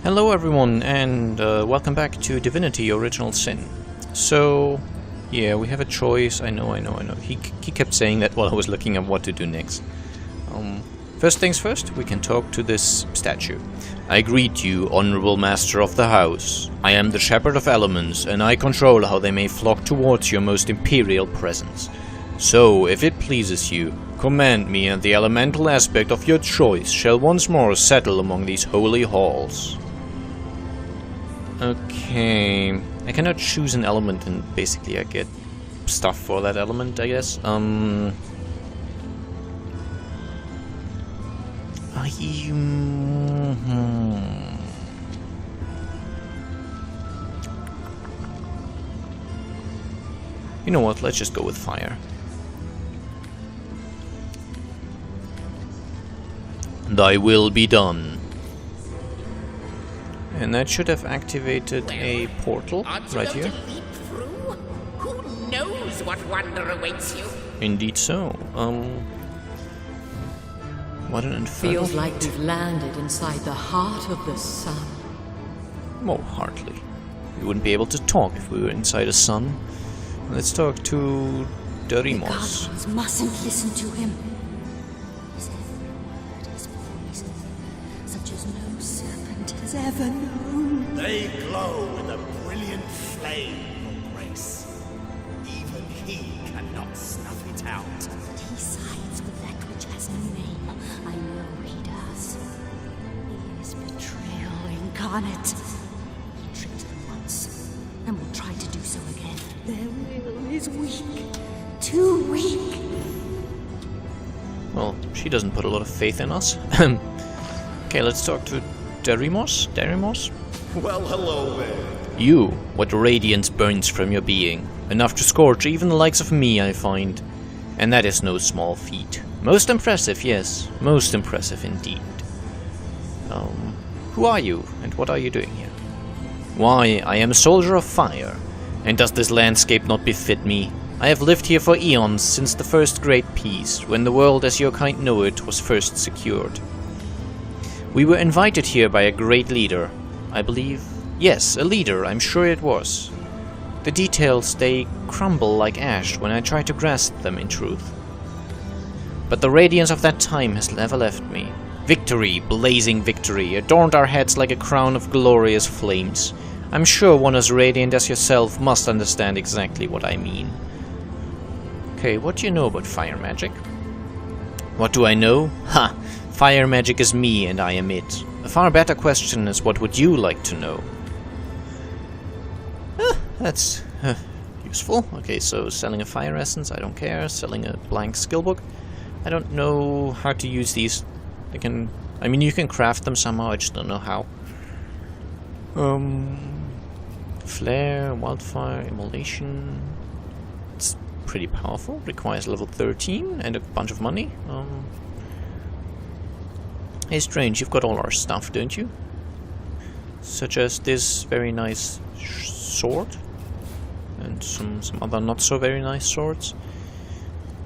Hello everyone, and welcome back to Divinity Original Sin. So, yeah, we have a choice. I know. He kept saying that while I was looking at what to do next. First things first, we can talk to this statue. I greet you, honorable master of the house. I am the shepherd of elements, and I control how they may flock towards your most imperial presence. So, if it pleases you, command me, and the elemental aspect of your choice shall once more settle among these holy halls. Okay, I cannot choose an element, and basically I get stuff for that element, I guess. You know what, let's just go with fire. Thy will be done. And that should have activated a portal right here. Leap through? Who knows what wonder awaits you? Indeed so. What an infernal Feels like we've landed inside the heart of the sun. Oh, hardly. We wouldn't be able to talk if we were inside a sun. Let's talk to The Dirimos. guardians mustn't listen to him. His every word is poison, such as no serpent has ever known. They glow with a brilliant flame of grace. Even he cannot snuff it out. But he sides with that which has no name. I know he does. He is betrayal incarnate. He tricked them once, and will try to do so again. Their will is weak. Too weak. Well, she doesn't put a lot of faith in us. Okay, let's talk to Dirimos. Dirimos? Well, hello there. You, what radiance burns from your being. Enough to scorch even the likes of me, I find. And that is no small feat. Most impressive, yes. Most impressive indeed. Who are you, and what are you doing here? Why, I am a soldier of fire. And does this landscape not befit me? I have lived here for eons, since the first great peace, when the world as your kind know it was first secured. We were invited here by a great leader, I believe. Yes, a leader, I'm sure it was. The details, they crumble like ash when I try to grasp them in truth. But the radiance of that time has never left me. Victory, blazing victory, adorned our heads like a crown of glorious flames. I'm sure one as radiant as yourself must understand exactly what I mean. Okay, what do you know about fire magic? What do I know? Ha! Fire magic is me and I am it. A far better question is, what would you like to know? That's useful. Okay, so selling a fire essence, I don't care. Selling a blank skill book. I don't know how to use these. I mean, you can craft them somehow, I just don't know how. Flare, wildfire, immolation. It's pretty powerful. Requires level 13 and a bunch of money. Hey, Strange, you've got all our stuff, don't you? Such as this very nice sword. And some other not so very nice swords.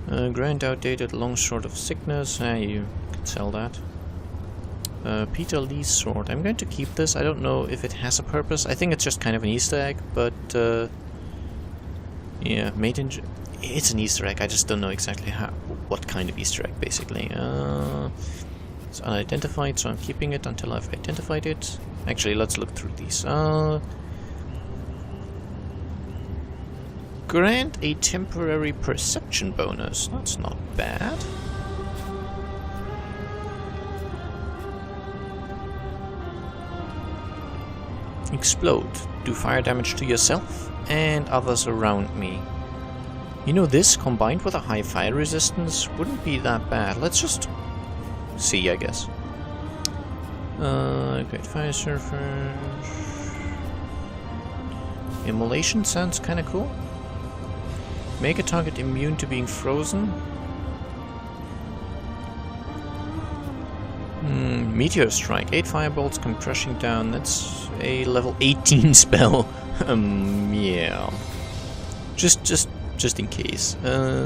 Grand outdated longsword of sickness. You can sell that. Peter Lee's sword. I'm going to keep this. I don't know if it has a purpose. I think it's just kind of an Easter egg, but yeah, made in... It's an Easter egg. I just don't know exactly what kind of Easter egg, basically. It's unidentified, so I'm keeping it until I've identified it. Actually, let's look through these. Grant a temporary perception bonus. That's not bad. Explode. Do fire damage to yourself and others around me. You know, this combined with a high fire resistance wouldn't be that bad. Let's just see, I guess. Great fire surfer. Immolation sounds kind of cool. Make a target immune to being frozen. Meteor Strike. 8 firebolts come crashing down. That's a level 18 spell. Yeah. Just in case.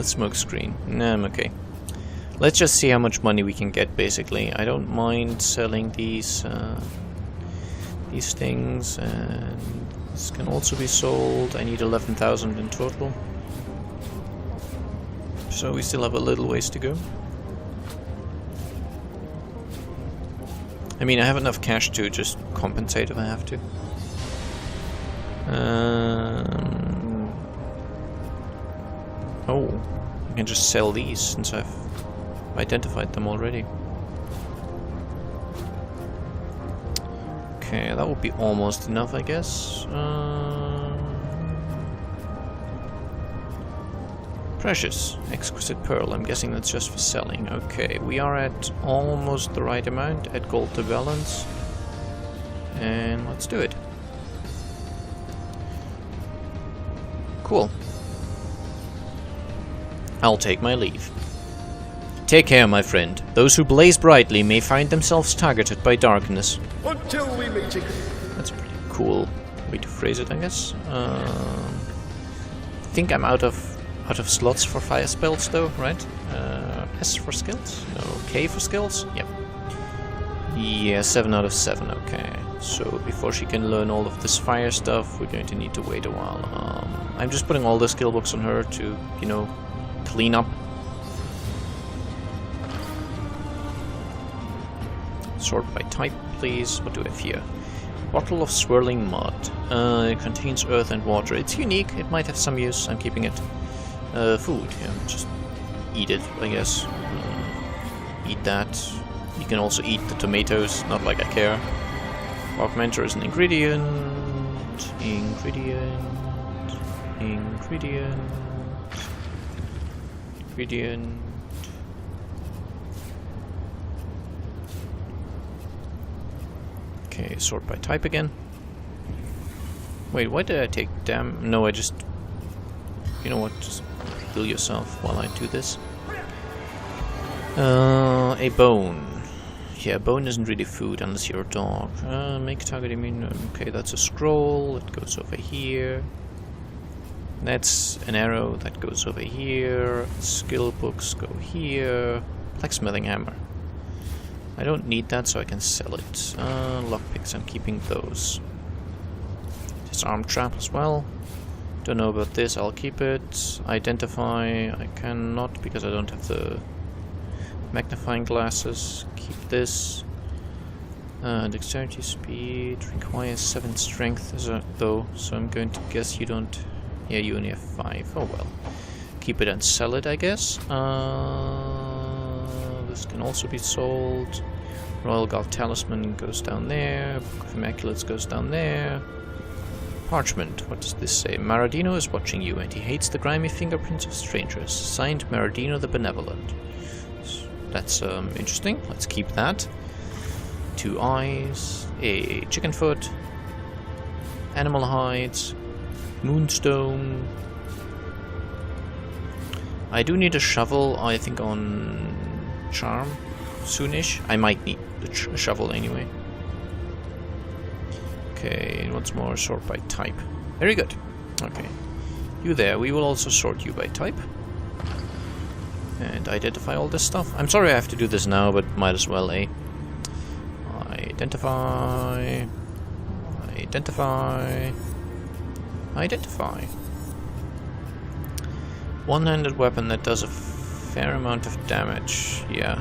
Smoke screen. Nah, I'm okay. Let's just see how much money we can get, basically. I don't mind selling these. these things, and this can also be sold. I need 11,000 in total. So we still have a little ways to go. I mean, I have enough cash to just compensate if I have to. Oh, I can just sell these since I've identified them already. Okay, that would be almost enough, I guess. Precious, exquisite pearl. I'm guessing that's just for selling. Okay, we are at almost the right amount at gold to balance. And let's do it. Cool. I'll take my leave. Take care, my friend. Those who blaze brightly may find themselves targeted by darkness. Until we meet again. That's a pretty cool way to phrase it, I guess. I think I'm out of slots for fire spells, though, right? S for skills? No, K for skills? Yep. Yeah, 7 out of 7, okay. So before she can learn all of this fire stuff, we're going to need to wait a while. I'm just putting all the skill books on her to, you know, clean up. Sort by type, please. What do I have here? Bottle of swirling mud. It contains earth and water. It's unique. It might have some use. I'm keeping it. Food. Yeah, just eat it, I guess. Eat that. You can also eat the tomatoes. Not like I care. Augmenter is an ingredient. Ingredient. Okay, sort by type again. Wait, why did I take damn? No, I just... You know what, just heal yourself while I do this. A bone. Yeah, bone isn't really food unless you're a dog. Make target immune. Okay, that's a scroll. It goes over here. That's an arrow that goes over here. Skill books go here. Blacksmithing hammer. I don't need that, so I can sell it. Lockpicks, I'm keeping those. Disarm trap as well. Don't know about this, I'll keep it. Identify, I cannot because I don't have the magnifying glasses. Keep this. Dexterity, speed, requires 7 strength though, so I'm going to guess you don't... Yeah, you only have 5. Oh well. Keep it and sell it, I guess. This can also be sold. Royal Guard Talisman goes down there. Book of Immaculates goes down there. Parchment, what does this say? Maradino is watching you and he hates the grimy fingerprints of strangers. Signed, Maradino the Benevolent. That's interesting. Let's keep that. 2 eyes. A chicken foot. Animal hides. Moonstone. I do need a shovel, I think, on charm soonish. I might need the shovel anyway. Okay, once more, sort by type. Very good. Okay. You there, we will also sort you by type. And identify all this stuff. I'm sorry I have to do this now, but might as well, eh? Identify. Identify. Identify. One-handed weapon that does a fair amount of damage. Yeah.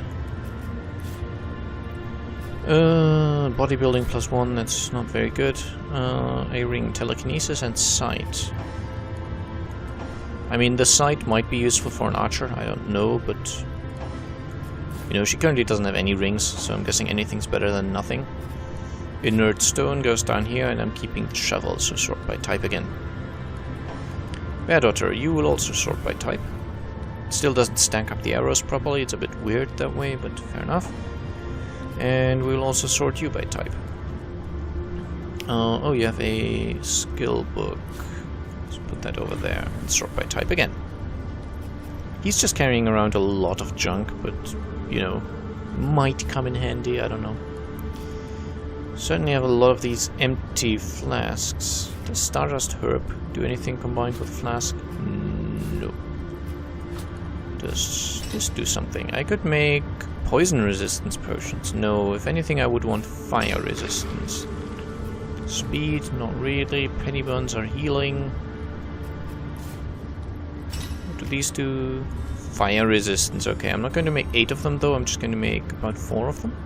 Bodybuilding +1, that's not very good. A ring, telekinesis, and sight. I mean, the sight might be useful for an archer, I don't know, but... You know, she currently doesn't have any rings, so I'm guessing anything's better than nothing. Inert stone goes down here, and I'm keeping the shovel, so sort by type again. Bear Daughter, you will also sort by type. It still doesn't stack up the arrows properly, it's a bit weird that way, but fair enough. And we'll also sort you by type. Oh, you have a skill book. Let's put that over there and sort by type again. He's just carrying around a lot of junk, but, you know, might come in handy, I don't know. Certainly have a lot of these empty flasks. Does Stardust Herb do anything combined with Flask? No. Does this do something? I could make poison resistance potions. No, if anything I would want fire resistance. Speed, not really. Penny buns are healing. What do these do? Fire resistance. Okay, I'm not going to make 8 of them though, I'm just going to make about 4 of them.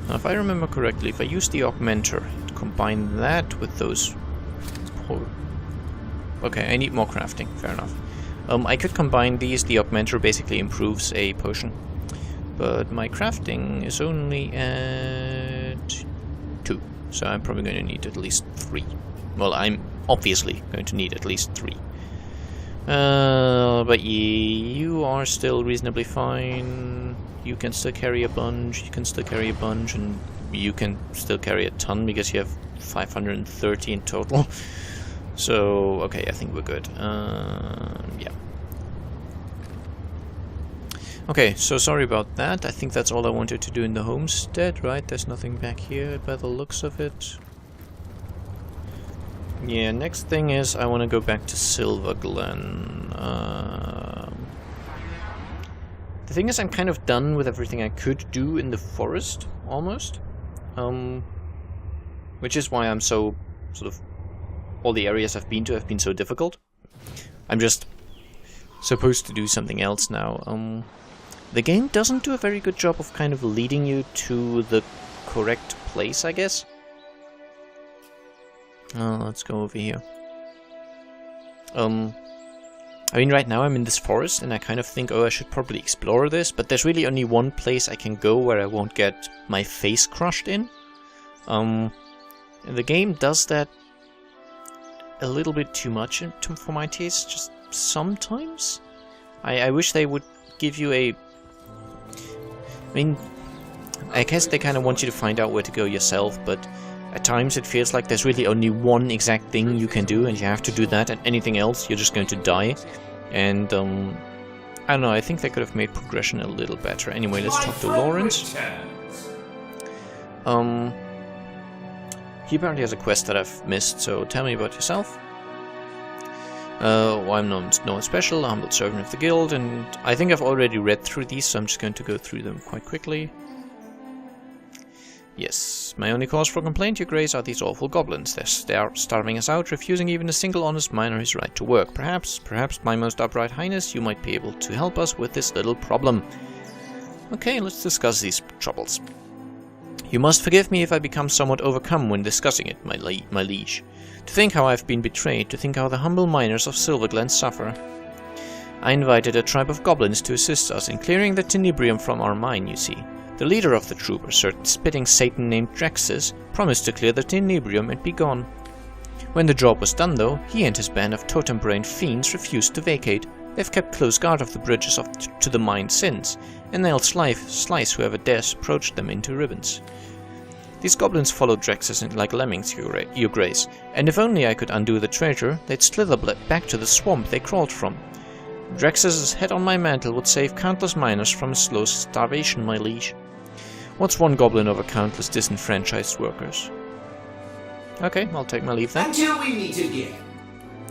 Now, if I remember correctly, if I use the augmenter to combine that with those... Okay, I need more crafting, fair enough. I could combine these, the augmenter basically improves a potion. But my crafting is only at 2, so I'm probably going to need at least 3. Well, I'm obviously going to need at least 3. But you are still reasonably fine. You can still carry a bunch, you can still carry a bunch, and you can still carry a ton because you have 530 in total. So, okay, I think we're good. Yeah. Okay, so sorry about that. I think that's all I wanted to do in the homestead, right? There's nothing back here by the looks of it. Yeah, next thing is I want to go back to Silver Glen. The thing is, I'm kind of done with everything I could do in the forest, almost. Which is why I'm so, sort of, all the areas I've been to have been so difficult. I'm just supposed to do something else now. The game doesn't do a very good job of kind of leading you to the correct place, I guess. Let's go over here. I mean, right now I'm in this forest, and I kind of think, oh, I should probably explore this, but there's really only one place I can go where I won't get my face crushed in. The game does that a little bit too much for my taste, just sometimes. I wish they would give you a... I mean, I guess they kind of want you to find out where to go yourself, but at times it feels like there's really only one exact thing you can do, and you have to do that, and anything else you're just going to die. And I don't know, I think they could have made progression a little better. Anyway, let's talk to Lawrence. He apparently has a quest that I've missed, so tell me about yourself. Well, I'm no one special, a humble servant of the guild, and I think I've already read through these, so I'm just going to go through them quite quickly. Yes, my only cause for complaint, your grace, are these awful goblins. They're starving us out, refusing even a single honest miner his right to work. Perhaps, my most upright highness, you might be able to help us with this little problem. Okay, let's discuss these troubles. You must forgive me if I become somewhat overcome when discussing it, my liege. To think how I've been betrayed, to think how the humble miners of Silver Glen suffer. I invited a tribe of goblins to assist us in clearing the tenebrium from our mine, you see. The leader of the troop, a certain spitting Satan named Drexus, promised to clear the tenebrium and be gone. When the job was done, though, he and his band of totem-brained fiends refused to vacate. They've kept close guard of the bridges to the mine since, and they'll slice whoever dares approach them into ribbons. These goblins followed Drexus like lemmings, your grace, and if only I could undo the treasure, they'd slither back to the swamp they crawled from. Drexus's head on my mantle would save countless miners from a slow starvation, my liege. What's one goblin over countless disenfranchised workers? Okay, I'll take my leave then. Until we meet again.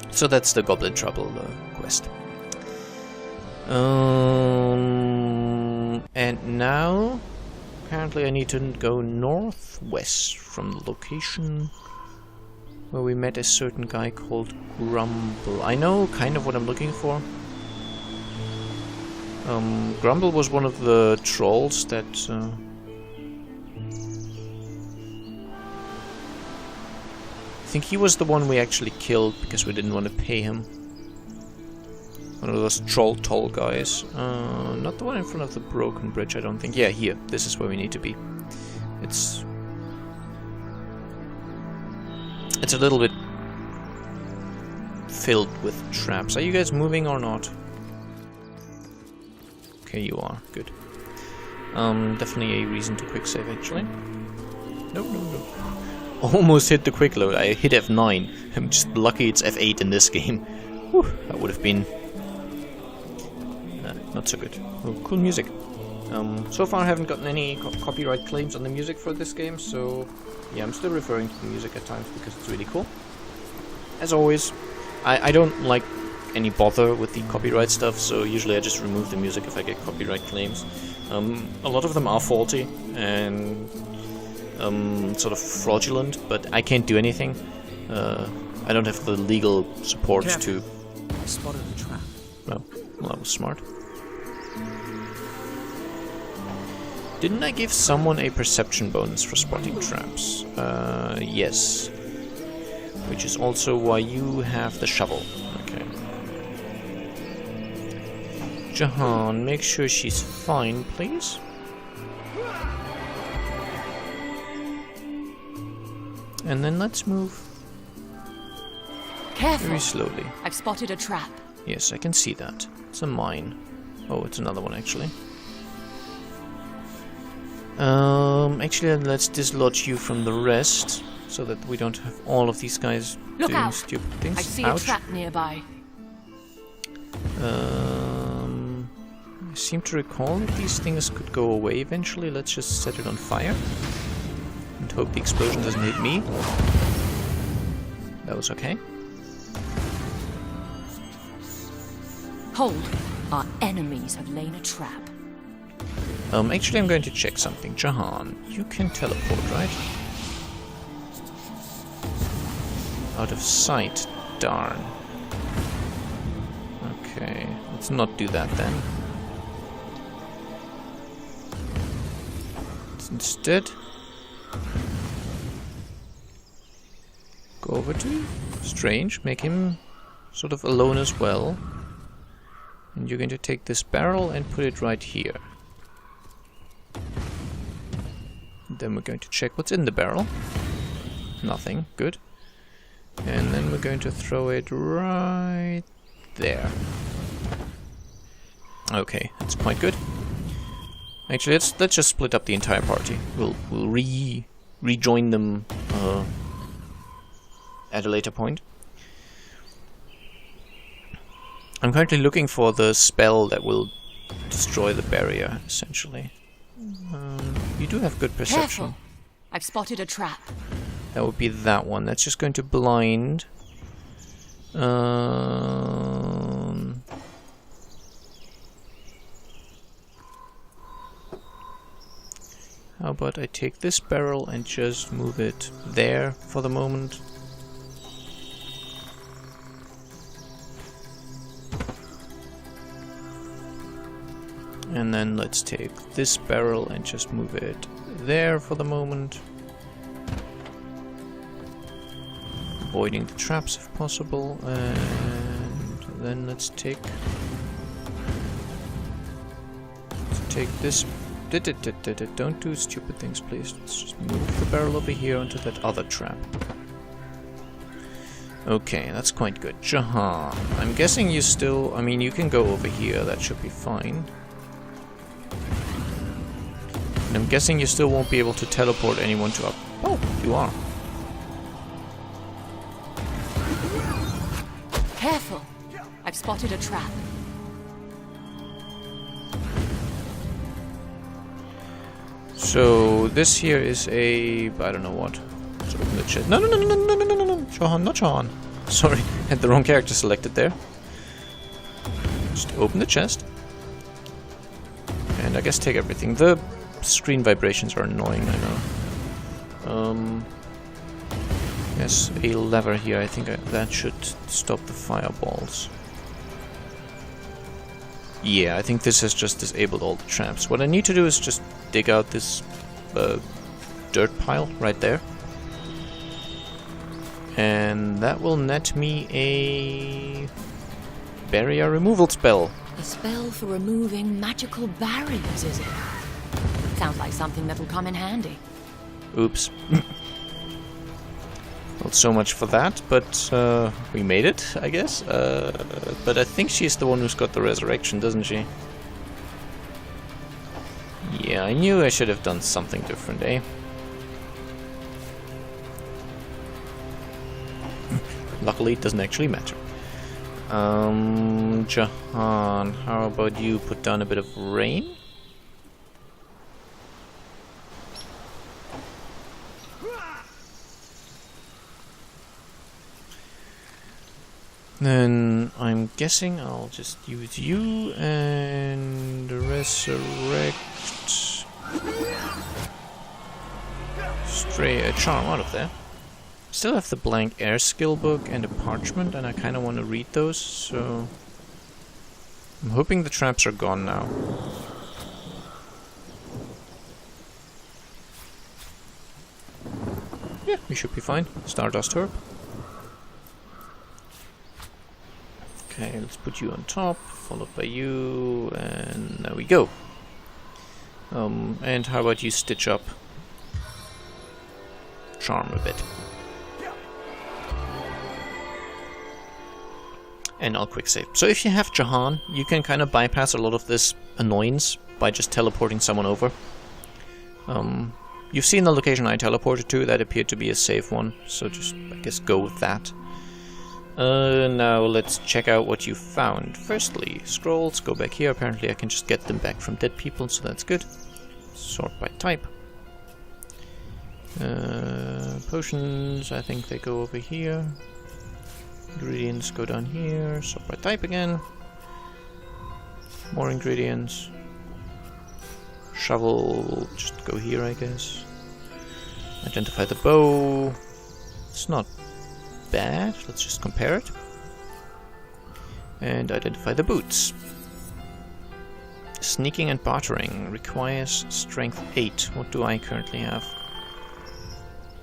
So that's the Goblin Trouble quest. And now, apparently I need to go northwest from the location where we met a certain guy called Grumble. I know kind of what I'm looking for. Grumble was one of the trolls that... I think he was the one we actually killed because we didn't want to pay him. One of those troll toll guys. Not the one in front of the broken bridge, I don't think. Yeah, here. This is where we need to be. It's a little bit filled with traps. Are you guys moving or not? Okay, you are. Good. Definitely a reason to quick save, actually. No. Almost hit the quick load. I hit F9. I'm just lucky it's F8 in this game. Whew, that would have been not so good. Oh, cool music. So far I haven't gotten any copyright claims on the music for this game, so yeah, I'm still referring to the music at times because it's really cool. As always, I don't like any bother with the copyright stuff, so usually I just remove the music if I get copyright claims. A lot of them are faulty and sort of fraudulent, but I can't do anything. I don't have the legal support to... I spotted a trap. Oh, well, that was smart. Didn't I give someone a perception bonus for spotting traps? Yes. Which is also why you have the shovel. Okay. Jahan, make sure she's fine, please. And then let's move Careful. very slowly. I've spotted a trap. Yes, I can see that. It's a mine. Oh, it's another one, actually. Actually, let's dislodge you from the rest, so that we don't have all of these guys Look doing out. stupid things. I see Ouch. a trap nearby. I seem to recall that these things could go away eventually. Let's just set it on fire. And hope the explosion doesn't hit me. That was okay. Hold. Our enemies have laid a trap. Actually, I'm going to check something. Jahan, you can teleport, right? Out of sight. Darn. Okay, let's not do that then. Let's instead go over to Strange, make him sort of alone as well. And you're going to take this barrel and put it right here. Then we're going to check what's in the barrel. Nothing. Good. And then we're going to throw it right there. Okay, that's quite good. Actually, let's just split up the entire party. We'll rejoin them at a later point. I'm currently looking for the spell that will destroy the barrier, essentially. You do have good perception. Careful. I've spotted a trap. That would be that one. That's just going to blind. How about I take this barrel and just move it there for the moment. And then let's take this barrel and just move it there for the moment. Avoiding the traps if possible. And then let's take this. Don't do stupid things, please. Let's just move the barrel over here onto that other trap. Okay, that's quite good. Jahan, I'm guessing you still... I mean, you can go over here. That should be fine. And I'm guessing you still won't be able to teleport anyone to up. Oh, you are. Careful. I've spotted a trap. So this here is a... I don't know what. Let's open the chest. No, Jahan, not Jahan. Sorry, had the wrong character selected there. Just open the chest. And I guess take everything. The screen vibrations are annoying, I know. Yes, a lever here. I think that should stop the fireballs. Yeah, I think this has just disabled all the traps. What I need to do is just dig out this dirt pile right there. And that will net me a barrier removal spell. A spell for removing magical barriers, is it? Sounds like something that'll come in handy. Oops. Not so much for that, but we made it, I guess. But I think she's the one who's got the resurrection, doesn't she? Yeah, I knew I should have done something different, eh? Luckily, it doesn't actually matter. Jahan, how about you put down a bit of rain? Then I'm guessing I'll just use you and resurrect stray a charm out of there. Still have the blank air skill book and a parchment, and I kind of want to read those, so I'm hoping the traps are gone now. Yeah, we should be fine. Stardust herb. Okay, let's put you on top, followed by you, and there we go. And how about you stitch up charm a bit. And I'll quick save. So if you have Jahan, you can kind of bypass a lot of this annoyance by just teleporting someone over. You've seen the location I teleported to, that appeared to be a safe one, so just, I guess, go with that. Now let's check out what you found. Firstly, scrolls, go back here. Apparently I can just get them back from dead people, so that's good. Sort by type. Potions, I think they go over here. Ingredients go down here. Sort by type again. More ingredients. Shovel, just go here, I guess. Identify the bow. It's not bad. Let's just compare it. And identify the boots. Sneaking and bartering requires strength 8. What do I currently have?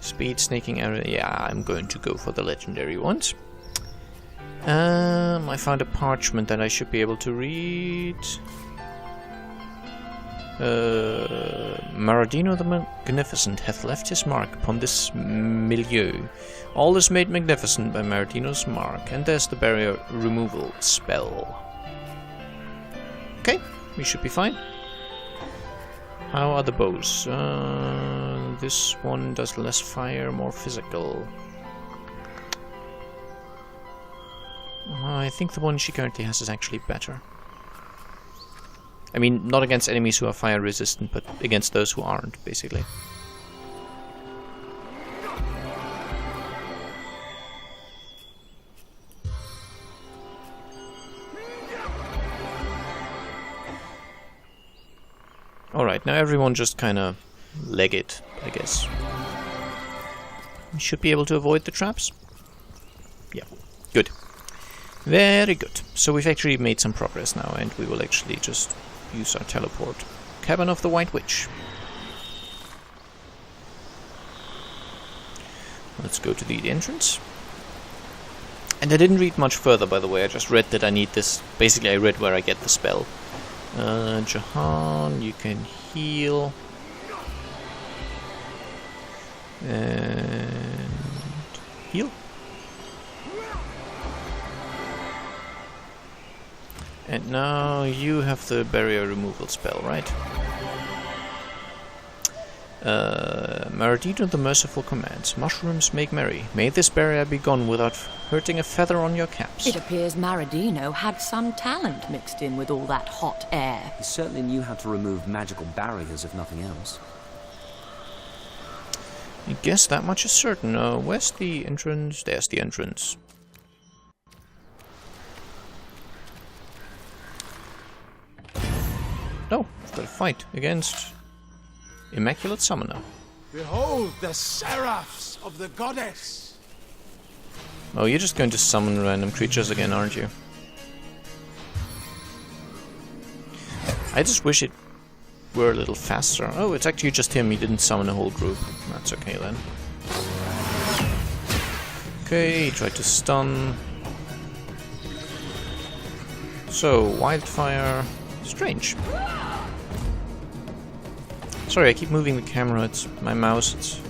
Speed, sneaking, area. Yeah, I'm going to go for the legendary ones. I found a parchment that I should be able to read. Maradino the Magnificent hath left his mark upon this milieu. All is made magnificent by Maradino's mark, and there's the barrier removal spell. Okay, we should be fine. How are the bows? This one does less fire, more physical. I think the one she currently has is actually better. I mean, not against enemies who are fire resistant, but against those who aren't, basically. Alright, now everyone just kinda leg it, I guess. You should be able to avoid the traps. Yeah, good. Very good. So we've actually made some progress now, and we will actually just use our teleport. Cabin of the White Witch. Let's go to the entrance. And I didn't read much further, by the way. I just read that I need this. Basically, I read where I get the spell. Jahan, you can heal. And heal. And now you have the barrier removal spell, right? Maradino the Merciful commands. Mushrooms make merry. May this barrier be gone without hurting a feather on your caps. It appears Maradino had some talent mixed in with all that hot air. He certainly knew how to remove magical barriers, if nothing else. I guess that much is certain. Where's the entrance? There's the entrance. No, I've got to fight against Immaculate Summoner. Behold the seraphs of the goddess! Oh, you're just going to summon random creatures again, aren't you? I just wish it were a little faster. Oh, it's actually just him. He didn't summon a whole group. That's okay then. Okay, he tried to stun. So, wildfire. Strange. Sorry, I keep moving the camera. It's my mouse. It's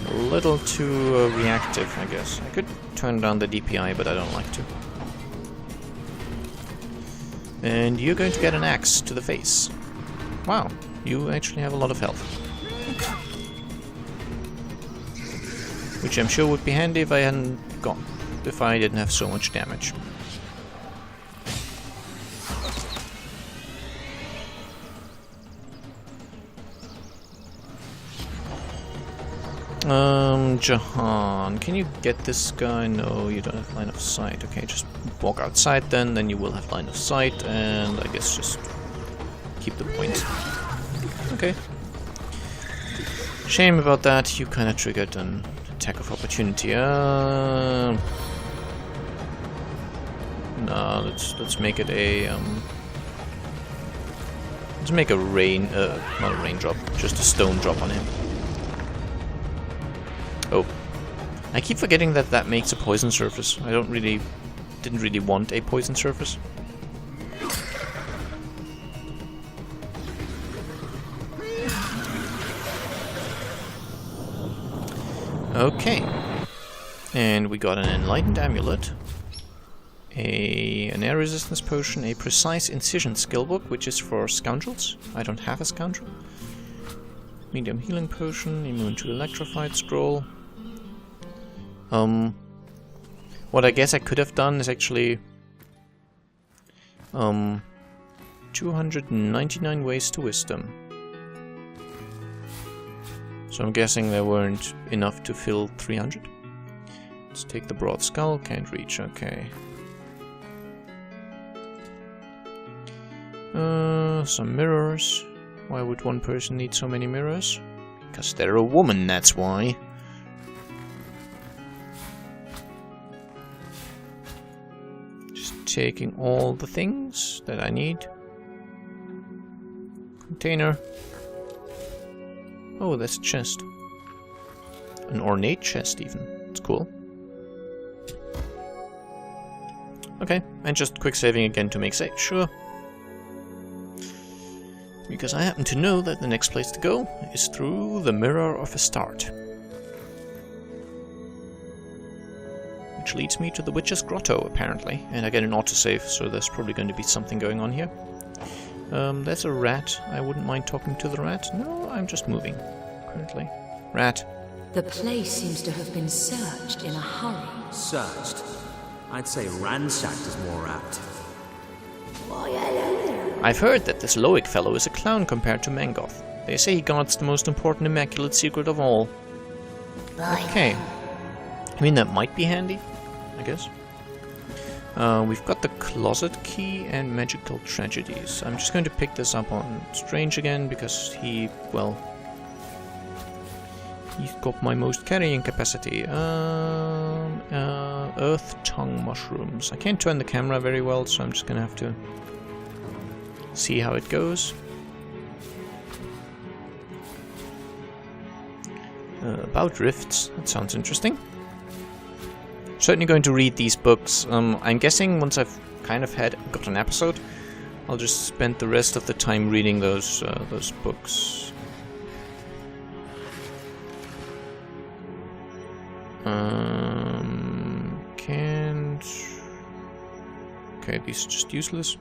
a little too reactive, I guess. I could turn down the DPI, but I don't like to. And you're going to get an axe to the face. Wow, you actually have a lot of health. Which I'm sure would be handy if I didn't have so much damage. Jahan, can you get this guy? No, you don't have line of sight. Okay, just walk outside then you will have line of sight, and I guess just keep the point. Okay. Shame about that, you kinda triggered an attack of opportunity. No, let's make it a let's make a not a raindrop, just a stone drop on him. Oh, I keep forgetting that that makes a poison surface. Didn't really want a poison surface. Okay, and we got an enlightened amulet, an air resistance potion, a precise incision skill book, which is for scoundrels. I don't have a scoundrel. Medium healing potion, immune to electrified scroll. What I guess I could have done is actually 299 ways to wisdom. So I'm guessing there weren't enough to fill 300. Let's take the broad skull, can't reach, okay. Some mirrors. Why would one person need so many mirrors? Because they're a woman, that's why. Just taking all the things that I need. Container. Oh, that's a chest. An ornate chest, even. It's cool. Okay, and just quick saving again to make safe, sure. Because I happen to know that the next place to go is through the Mirror of Astarte. Which leads me to the Witch's Grotto, apparently. And I get an autosave, so there's probably going to be something going on here. There's a rat. I wouldn't mind talking to the rat. No, I'm just moving, currently. Rat. The place seems to have been searched in a hurry. Searched? I'd say ransacked is more apt. I've heard that this Loic fellow is a clown compared to Mangoth. They say he guards the most important immaculate secret of all. Okay. I mean, that might be handy, I guess. We've got the closet key and magical tragedies. I'm just going to pick this up on Strange again, because he's got my most carrying capacity. Earth tongue mushrooms. I can't turn the camera very well, so I'm just gonna have to see how it goes. About rifts. That sounds interesting. Certainly going to read these books. I'm guessing once I've kind of got an episode, I'll just spend the rest of the time reading those books. Can't. Okay, these are just useless.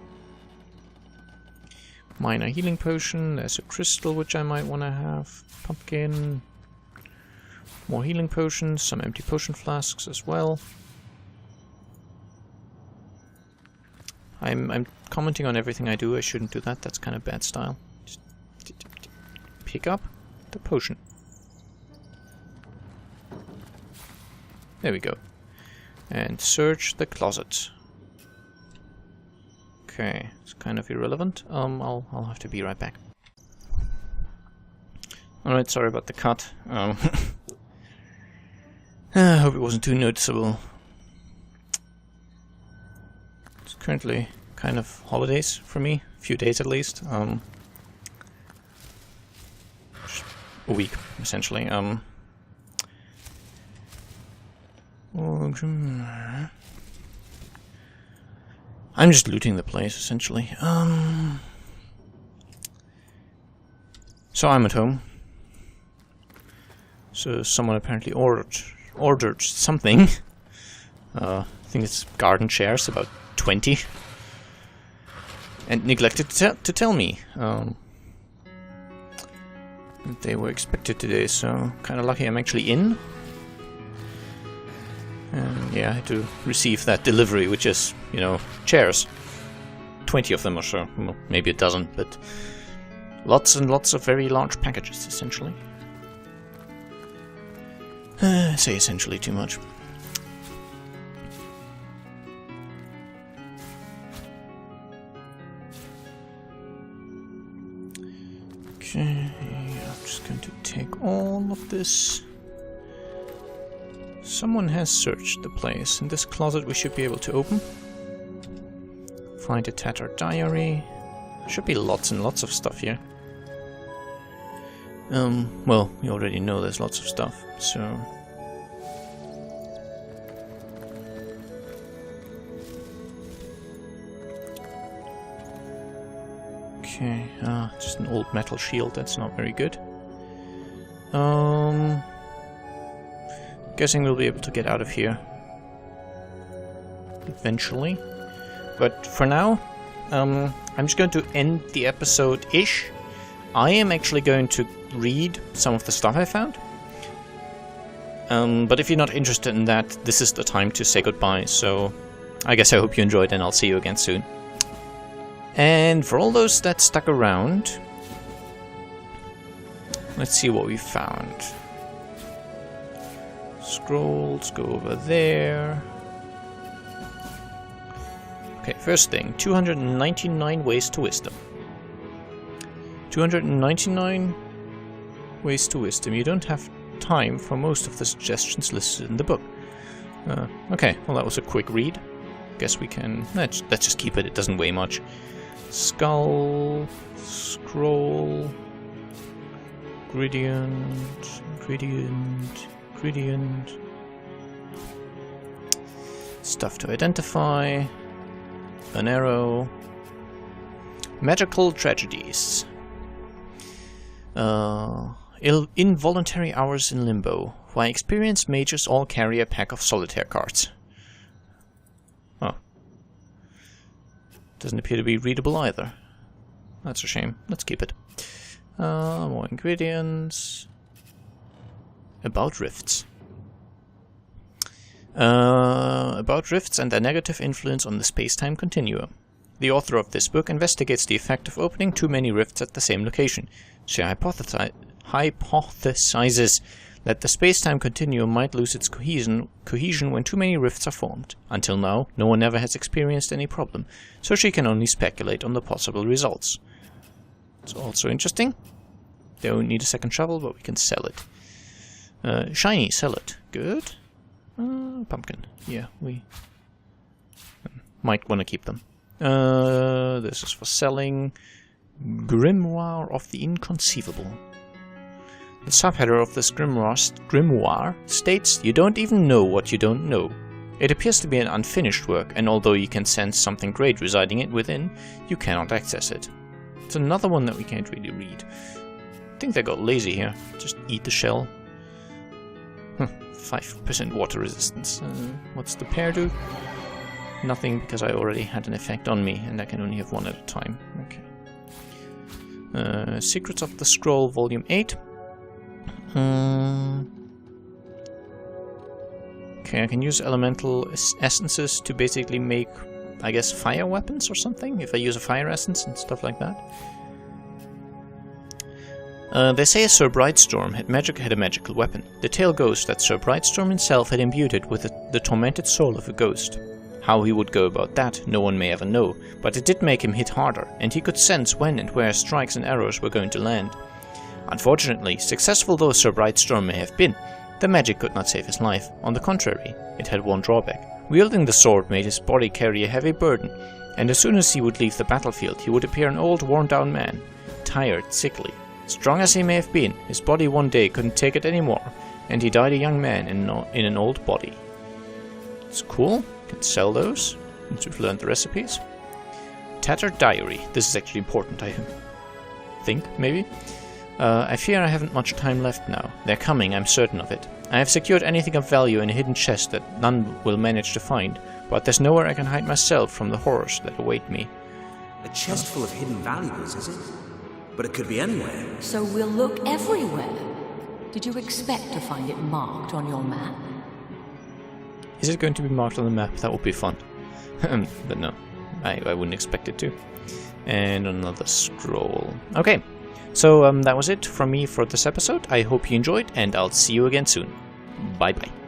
Minor healing potion. There's a crystal which I might want to have. Pumpkin. More healing potions. Some empty potion flasks as well. I'm commenting on everything I do. I shouldn't do that. That's kind of bad style. Just pick up the potion. There we go. And search the closet. Okay, it's kind of irrelevant. I'll have to be right back. Alright, sorry about the cut. I hope it wasn't too noticeable. It's currently kind of holidays for me, a few days at least. A week, essentially. I'm just looting the place, essentially. So I'm at home. So someone apparently ordered something. I think it's garden chairs, about 20. And neglected to tell me. They were expected today, so kind of lucky I'm actually in. And yeah, I had to receive that delivery, which is, you know, chairs. 20 of them or so. Well, maybe a dozen, but lots and lots of very large packages, essentially. Say essentially too much. Okay, I'm just going to take all of this. Someone has searched the place. In this closet we should be able to open. Find a tattered diary. Should be lots and lots of stuff here. Well, we already know there's lots of stuff, so... Okay, just an old metal shield, that's not very good. Guessing we'll be able to get out of here eventually. But for now, I'm just going to end the episode-ish. I am actually going to read some of the stuff I found. But if you're not interested in that, this is the time to say goodbye. So I guess I hope you enjoyed, and I'll see you again soon. And for all those that stuck around, let's see what we found. Scrolls, go over there. Okay, first thing, 299 ways to wisdom. 299 ways to wisdom. You don't have time for most of the suggestions listed in the book. Okay, well that was a quick read. Guess we can... Let's just keep it, it doesn't weigh much. Skull, scroll, gradient, gradient, gradient. Stuff to identify. An arrow. Magical tragedies. Involuntary hours in limbo. Why experienced mages all carry a pack of solitaire cards. Oh. Doesn't appear to be readable either. That's a shame. Let's keep it. More ingredients. About rifts. About rifts and their negative influence on the space-time continuum. The author of this book investigates the effect of opening too many rifts at the same location. She hypothesizes that the space-time continuum might lose its cohesion when too many rifts are formed. Until now, no one ever has experienced any problem, so she can only speculate on the possible results. It's also interesting. Don't need a second shovel, but we can sell it. Shiny, sell it. Good. Pumpkin. Yeah, we might want to keep them. This is for selling. Grimoire of the Inconceivable. The subheader of this grimoire states, "You don't even know what you don't know." It appears to be an unfinished work, and although you can sense something great residing within, you cannot access it. It's another one that we can't really read. I think they got lazy here. Just eat the shell. 5% water resistance. What's the pair do? Nothing, because I already had an effect on me, and I can only have one at a time. Okay. Secrets of the Scroll, Volume 8. Okay, I can use elemental essences to basically make, I guess, fire weapons or something, if I use a fire essence and stuff like that. They say Sir Brightstorm had a magical weapon. The tale goes that Sir Brightstorm himself had imbued it with the tormented soul of a ghost. How he would go about that, no one may ever know, but it did make him hit harder, and he could sense when and where strikes and arrows were going to land. Unfortunately, successful though Sir Brightstorm may have been, the magic could not save his life. On the contrary, it had one drawback. Wielding the sword made his body carry a heavy burden, and as soon as he would leave the battlefield, he would appear an old, worn-down man, tired, sickly. Strong as he may have been, his body one day couldn't take it anymore, and he died a young man in an old body. It's cool. Can sell those once we've learned the recipes. Tattered diary. This is actually important, I think, maybe. I fear I haven't much time left now. They're coming, I'm certain of it. I have secured anything of value in a hidden chest that none will manage to find, but there's nowhere I can hide myself from the horrors that await me. A chest full of hidden valuables, is it? But it could be anywhere. So we'll look everywhere. Did you expect to find it marked on your map? Is it going to be marked on the map? That would be fun. But no, I wouldn't expect it to. And another scroll. Okay, so that was it from me for this episode. I hope you enjoyed, and I'll see you again soon. Bye bye.